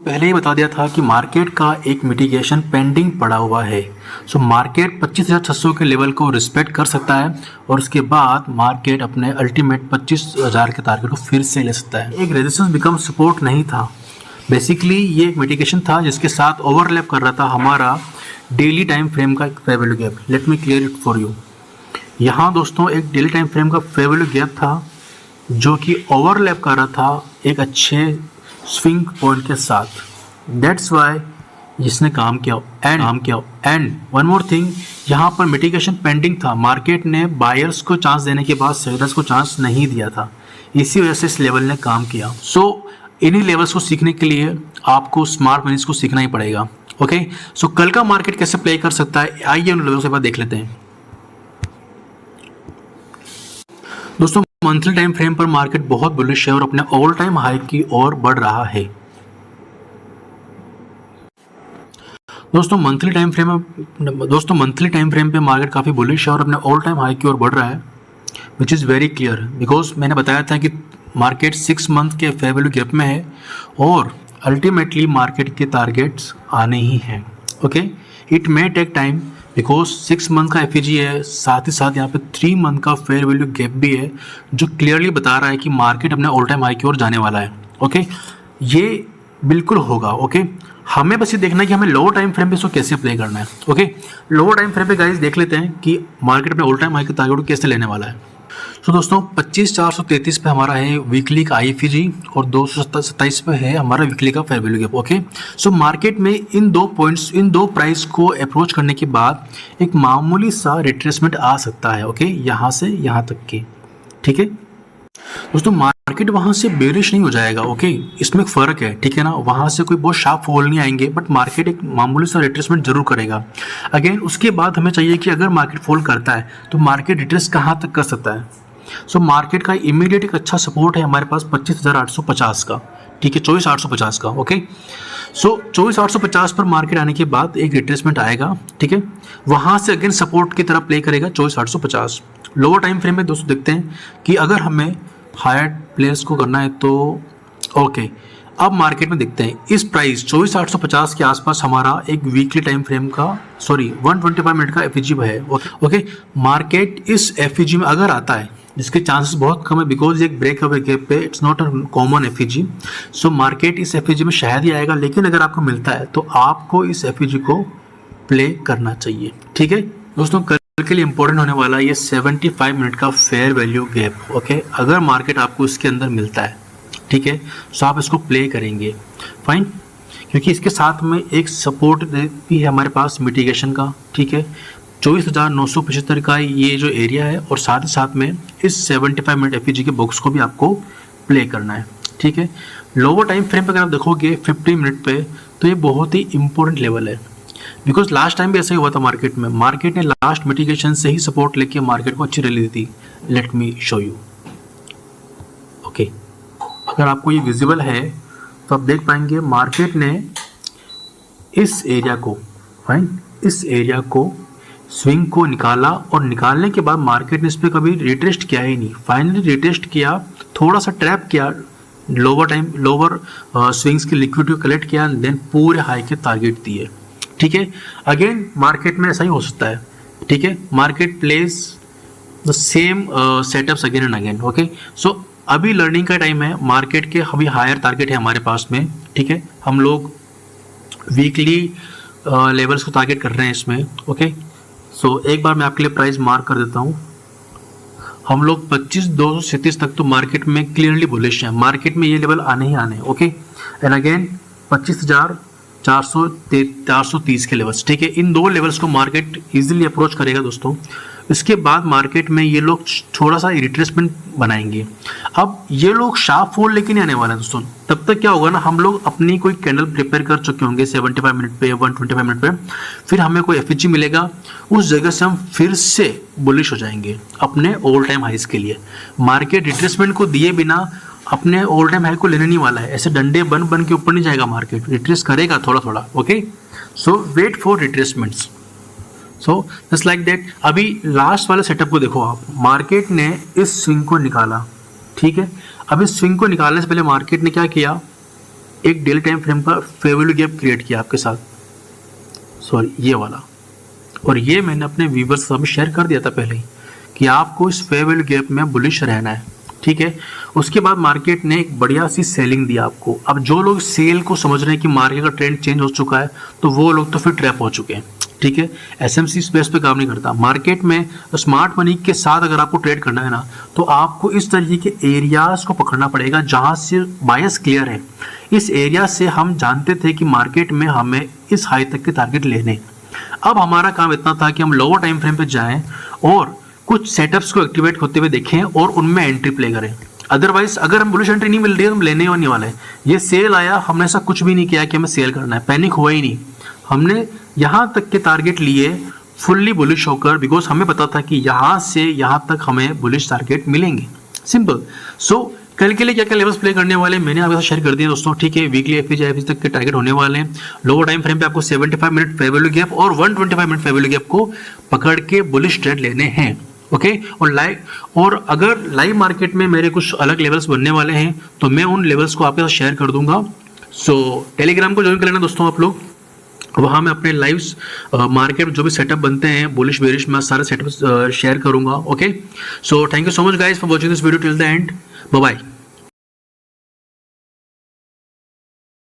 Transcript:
पहले ही बता दिया था कि मार्केट का एक मिटिगेशन पेंडिंग पड़ा हुआ है। सो मार्केट 25,600 के लेवल को रिस्पेक्ट कर सकता है और उसके बाद मार्केट अपने अल्टीमेट 25,000 के टारगेट को फिर से ले सकता है। एक रेजिस्टेंस बिकम सपोर्ट नहीं था, बेसिकली ये एक मिटिगेशन था जिसके साथ ओवरलैप कर रहा था हमारा डेली टाइम फ्रेम का fair value gap. Let me clear it for you. यहाँ दोस्तों एक डेली टाइम फ्रेम का फेयर वैल्यू गैप था जो कि ओवरलैप कर रहा था एक अच्छे स्विंग पॉइंट के साथ। दैट्स वाई जिसने काम किया एंड वन मोर थिंग, यहाँ पर मिटिगेशन पेंडिंग था। मार्केट ने बायर्स को चांस देने के बाद सेलर्स को चांस नहीं दिया था, इसी वजह से इस लेवल ने काम किया। सो इन्हीं लेवल्स को सीखने के लिए आपको स्मार्ट मनीज को सीखना ही पड़ेगा। ओके, सो कल का मार्केट कैसे प्ले कर सकता है, आइए उन लेवल्स के बाद देख लेते हैं। दोस्तों मंथली टाइम फ्रेम पर मार्केट बहुत बुलिश है और अपने ऑल टाइम हाई की ओर बढ़ रहा है। दोस्तों मंथली टाइम फ्रेम पे मार्केट काफ़ी बुलिश है और अपने ऑल टाइम हाई की ओर बढ़ रहा है, which is very clear because मैंने बताया था कि मार्केट 6 मंथ के फेयर वैल्यू गैप में है और अल्टीमेटली मार्केट के टारगेट्स आने ही हैं। Okay, it may take time because 6 month का एफईजी है, साथ ही साथ यहाँ पे 3 मंथ का फेयर वैल्यू गैप भी है जो क्लियरली बता रहा है कि मार्केट अपने ऑल टाइम हाई की ओर जाने वाला है। ओके, ये बिल्कुल होगा। ओके, हमें बस ये देखना है कि हमें लोअर टाइम फ्रेम पे इसको कैसे प्ले करना है। ओके, लोअर टाइम फ्रेम पे गाइस देख लेते हैं कि मार्केट अपने ऑल टाइम हाई के टारगेट को कैसे लेने वाला है। तो दोस्तों 25,433 पे हमारा है वीकली का आईएफईजी और 227 पे है हमारा वीकली का fair value gap. Okay, so market में इन दो प्राइस को अप्रोच करने के बाद एक मामूली सा रिट्रेसमेंट आ सकता है। ओके, यहाँ से यहाँ तक के, ठीक है दोस्तों, मार्केट वहाँ से बेरिश नहीं हो जाएगा। ओके, इसमें एक फ़र्क है, ठीक है ना। वहाँ से कोई बहुत शार्प फॉल नहीं आएंगे, बट मार्केट एक मामूली सा रिट्रेसमेंट जरूर करेगा। अगेन उसके बाद हमें चाहिए कि अगर मार्केट फॉल करता है तो मार्केट रिट्रेस कहाँ तक कर सकता है। सो मार्केट का इमीडिएट एक अच्छा सपोर्ट है हमारे पास 25,850 का, ठीक है, 24,850 का। ओके, सो 24,850 पर मार्केट आने के बाद एक रिट्रेसमेंट आएगा, ठीक है, वहाँ से अगेन सपोर्ट की तरह प्ले करेगा 24,850। लोअर टाइम फ्रेम में दोस्तों देखते हैं कि अगर हमें हायर प्लेस को करना है तो ओके, अब मार्केट में देखते हैं इस प्राइस 24,850 के आसपास हमारा एक वीकली टाइम फ्रेम का 125 मिनट का एफईजी है। ओके, मार्केट इस एफईजी में अगर आता है, जिसके चांसेस बहुत कम है बिकॉज एक ब्रेक अवे गैप पे it's not a common FEG, so market इस एफईजी में शायद ही आएगा, लेकिन अगर आपको मिलता है तो आपको इस एफईजी को प्ले करना चाहिए। ठीक है दोस्तों, कल के लिए इंपॉर्टेंट होने वाला है ये 75 मिनट का फेयर वैल्यू गैप। ओके, अगर मार्केट आपको इसके अंदर मिलता है, ठीक है, तो आप इसको प्ले करेंगे, फाइन, क्योंकि इसके साथ में एक सपोर्ट भी है हमारे पास मिटिगेशन का, ठीक है, 24,975 का ये जो एरिया है, और साथ ही साथ में इस 75 मिनट एफईजी के बॉक्स को भी आपको प्ले करना है। ठीक है, लोअर टाइम फ्रेम पर अगर आप देखोगे 50 मिनट पे, तो ये बहुत ही इंपॉर्टेंट लेवल है बिकॉज लास्ट टाइम भी ऐसा ही हुआ था मार्केट में। मार्केट ने लास्ट मिटिगेशन से ही सपोर्ट लेके मार्केट को अच्छी रैली दी थी। Let me show you. Okay, अगर आपको ये विजिबल है तो आप देख पाएंगे मार्केट ने इस एरिया को, फाइन, इस एरिया को स्विंग को निकाला और निकालने के बाद मार्केट ने इस पर कभी रिटेस्ट किया ही नहीं। फाइनली रिटेस्ट किया, थोड़ा सा ट्रैप किया, लोअर स्विंग्स की लिक्विडिटी को कलेक्ट किया, देन पूरे हाई के टारगेट दिए। ठीक है, अगेन मार्केट में ऐसा ही हो सकता है। ठीक है, market place the same setups again and again. Okay, so अभी लर्निंग का टाइम है। मार्केट के अभी हायर टारगेट है हमारे पास में, ठीक है, हम लोग वीकली लेवल्स को टारगेट कर रहे हैं इसमें। ओके, सो एक बार मैं आपके लिए प्राइस मार्क कर देता हूँ। हम लोग 25,237 तक तो मार्केट में क्लियरली बुलिश है। मार्केट में ये लेवल आने ही आने। ओके, एंड अगेन 25,430 के लेवल्स, ठीक है, इन दो लेवल्स को मार्केट इजीली अप्रोच करेगा दोस्तों। इसके बाद मार्केट में ये लोग थोड़ा सा रिट्रेसमेंट बनाएंगे। अब ये लोग शार्प फॉल लेके नहीं आने वाले हैं दोस्तों। तब तक क्या होगा ना, हम लोग अपनी कोई कैंडल प्रिपेयर कर चुके होंगे 75 मिनट पे, 125 मिनट पे, फिर हमें कोई एफईजी मिलेगा, उस जगह से हम फिर से बुलिश हो जाएंगे अपने ऑल टाइम हाइस के लिए। मार्केट रिट्रेसमेंट को दिए बिना अपने ऑल टाइम हाई को लेने नहीं वाला है। ऐसे डंडे बन बन के ऊपर नहीं जाएगा, मार्केट रिट्रेस करेगा थोड़ा थोड़ा। Okay, so wait for retracements. So just like that. अभी लास्ट वाले सेटअप को देखो आप, मार्केट ने इस स्विंग को निकाला, ठीक है, अब इस स्विंग को निकालने से पहले मार्केट ने क्या किया, एक डेली टाइम फ्रेम का फेयर वैल्यू गैप क्रिएट किया आपके साथ, सॉरी ये वाला, और ये मैंने अपने व्यूवर्स के साथ शेयर कर दिया था पहले ही कि आपको इस फेयर वैल्यू गैप में बुलिश रहना है, ठीक है। उसके बाद मार्केट ने एक बढ़िया सी सेलिंग दी आपको। अब जो लोग सेल को समझ रहे हैं कि मार्केट का ट्रेंड चेंज हो चुका है, तो वो लोग तो फिर ट्रैप हो चुके हैं, ठीक है। एसएमसी स्पेस पे काम नहीं करता। मार्केट में स्मार्ट मनी के साथ अगर आपको ट्रेड करना है ना, तो आपको इस तरीके के एरियाज को पकड़ना पड़ेगा जहां से बायस क्लियर है। इस एरिया से हम जानते थे कि मार्केट में हमें इस हाई तक के टारगेट लेने। अब हमारा काम इतना था कि हम लोअर टाइम फ्रेम पे जाएं और कुछ सेटअप्स को एक्टिवेट होते हुए देखें और उनमें एंट्री प्ले करें। अदरवाइज अगर हम बुलिश एंट्री नहीं मिल रही है तो हम लेने होने वाले हैं। ये सेल आया, हमने ऐसा कुछ भी नहीं किया कि हमें सेल करना है, पैनिक हुआ ही नहीं। हमने यहाँ तक के टारगेट लिए फुल्ली बुलिश होकर, बिकॉज हमें पता था कि यहाँ से यहाँ तक हमें बुलिश टारगेट मिलेंगे। सिंपल। सो कल के लिए क्या क्या लेवल्स प्ले करने वाले हैं मैंने आपके साथ शेयर कर दिया दोस्तों, ठीक है। वीकली एफएज तक के टारगेट होने वाले हैं। लोअर टाइम फ्रेम पे आपको 75 मिनट फेयर वैल्यू गैप और 125 मिनट फेयर वैल्यू गैप को पकड़ के बुलिश ट्रेड लेने हैं, ओके। और अगर लाइव मार्केट में मेरे कुछ अलग लेवल्स बनने वाले हैं तो मैं उन लेवल्स को आपके साथ शेयर कर दूंगा। सो टेलीग्राम को ज्वाइन कर लेना दोस्तों आप लोग। वहाँ मैं अपने लाइव मार्केट में जो भी सेटअप बनते हैं बुलिश बेरिश में सारे सेटअप शेयर करूंगा, okay. So thank you so much guys for watching this video till the end. Bye bye.